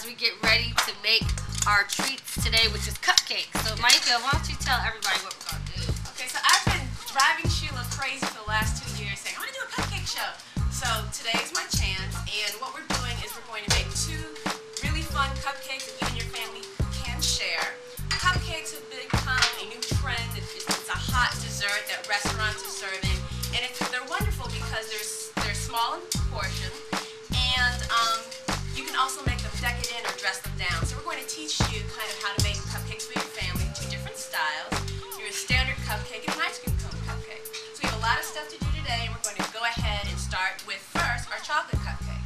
we get ready to make our treats today, which is cupcakes. So Maieka, why don't you tell everybody what we're going to do? Okay, so I've been driving Sheila crazy for the last 2 years saying, I want to do a cupcake show. So today's my chance, and what we're doing is we're going to make 2 really fun cupcakes that you and your family can share. Cupcakes have become a new trend. It's a hot dessert that restaurants are serving, and they're wonderful because they're small in proportion, and you can also make them decadent or dress them down. So we're going to teach you kind of how to make cupcakes for your family, 2 different styles. Your standard cupcake and an ice cream cone cupcake. So we have a lot of stuff to do today, and we're going to go ahead and start with first our chocolate cupcake.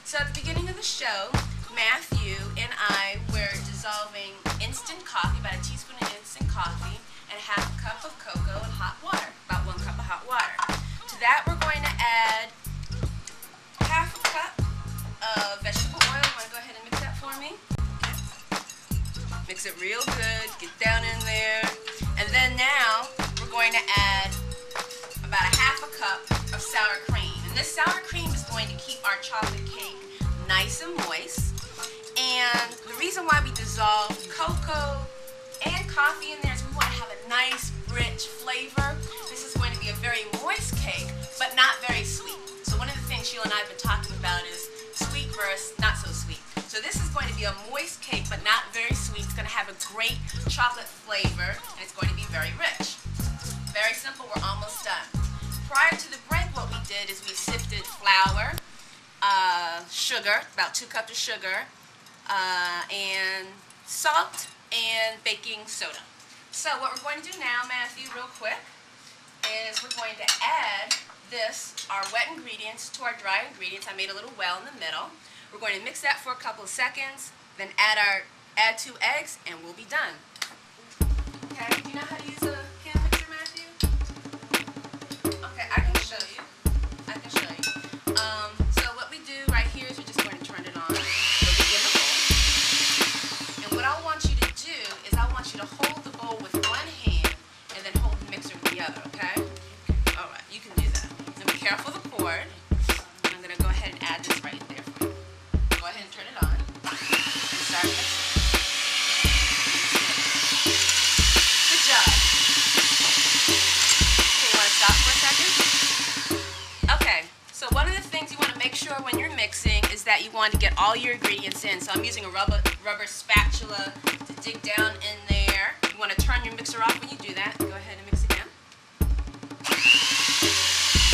So at the beginning of the show, Matthew and I were dissolving instant coffee, about a teaspoon of instant coffee, and ½ a cup of cocoa and hot water, about 1 cup of hot water. To that we're going to add ½ a cup of vegetable oil. You want to go ahead and mix that for me? Okay. Mix it real good, get down in there. And then now we're going to add about ½ a cup of sour cream. And this sour cream is going to keep our chocolate cake nice and moist. And the reason why we dissolve cocoa and coffee in there is we want to have a nice, rich flavor. This is going to be a very moist cake, but not very sweet. So one of the things Sheila and I have been talking about is sweet versus not so sweet. So this is going to be a moist cake, but not very sweet. It's going to have a great chocolate flavor, and it's going to be very rich. Very simple. We're almost done. Prior to the break, what we did is we sifted flour, sugar, about 2 cups of sugar, and salt and baking soda. So what we're going to do now, Matthew, real quick, is we're going to add our wet ingredients to our dry ingredients. I made a little well in the middle. We're going to mix that for a couple of seconds, then add 2 eggs, and we'll be done. Okay, do you know how to use a hand mixer, Matthew? Okay, I can show you. So what we do right here is we're just going to turn it on. We'll begin the bowl. And what I want you to do is I want you to hold the bowl with one hand and then hold the mixer with the other, okay? All right, you can do that. And be careful of the cord. I'm going to go ahead and add this right there for you. Go ahead and turn it on. And start mixing. Good job. Okay, you want to stop for a second? Okay, so one of the things you want to make sure when you're mixing is that you want to get all your ingredients in. So I'm using a rubber spatula to dig down in there. You want to turn your mixer off when you do that. Go ahead and mix again. Do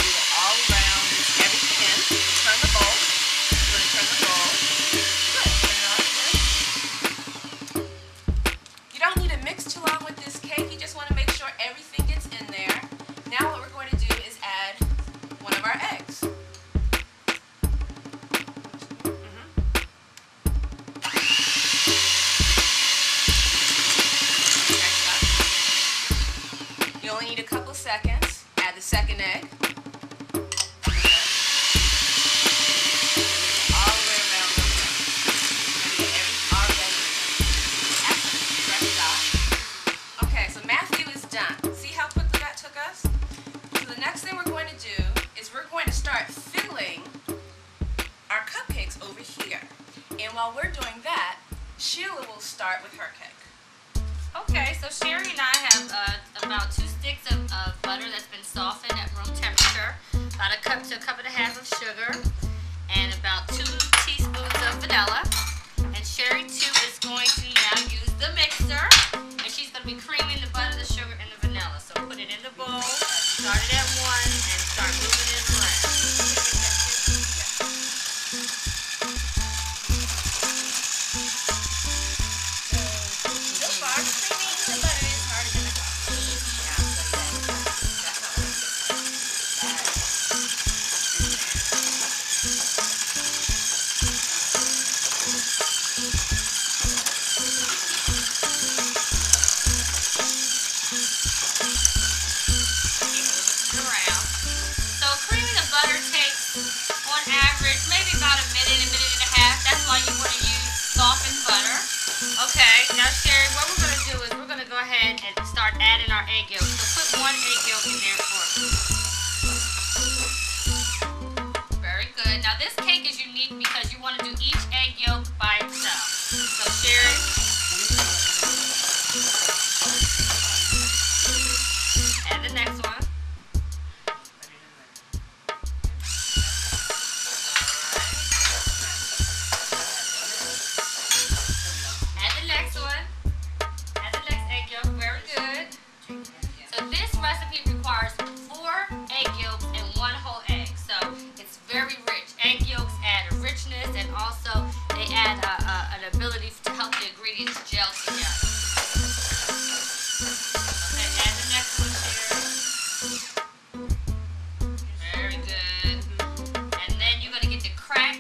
it all around, mix everything in. Turn the bowl. You want to turn the bowl. Good. Turn it on again. You don't need to mix too long with this cake. You just want to make sure everything gets in there. Now what we're going to do is add one of our eggs. You only need a couple seconds. Add the second egg. All the way around. Okay, so Matthew is done. See how quickly that took us? So the next thing we're going to do is we're going to start filling our cupcakes over here. And while we're doing that, Sheila will start with her cake. Okay, so Sherry and I have about 2 sticks of butter that's been softened at room temperature, about a cup to a cup and a half of sugar, and about 2 teaspoons of vanilla. And Sherry too is going to now use the mixer, and she's going to be creaming the butter, the sugar, and the vanilla. So put it in the bowl, start it at 1, and start moving it around. Okay, now Sherry, what we're going to do is we're going to go ahead and start adding our egg yolk. So put 1 egg yolk in there for me. Very good. Now this cake is unique because you want to do each egg yolk by itself. very rich. Egg yolks add a richness, and also they add an ability to help the ingredients gel together. Okay, add the next one, Sherry. Very good. And then you're going to get to crack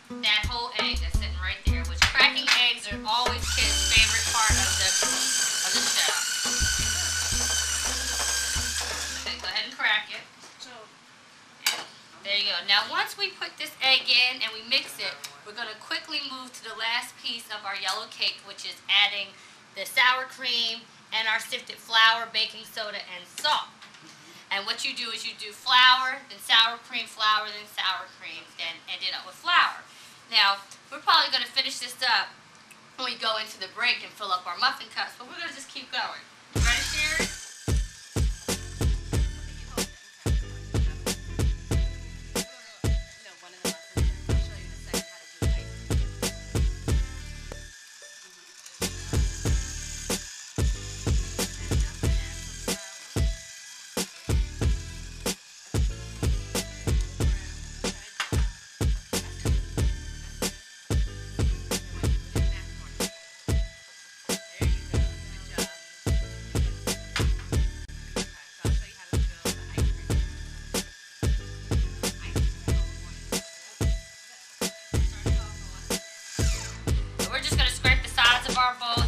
that whole egg that's sitting right there, which cracking eggs are always kids' favorite part of the show. Okay, go ahead and crack it. There you go. Now once we put this egg in and we mix it, we're going to quickly move to the last piece of our yellow cake, which is adding the sour cream and our sifted flour, baking soda, and salt. And what you do is you do flour, then sour cream, then sour cream, then end it up with flour. Now, we're probably going to finish this up when we go into the break and fill up our muffin cups, but we're going to just keep going. Ready, Sherry? Our bowl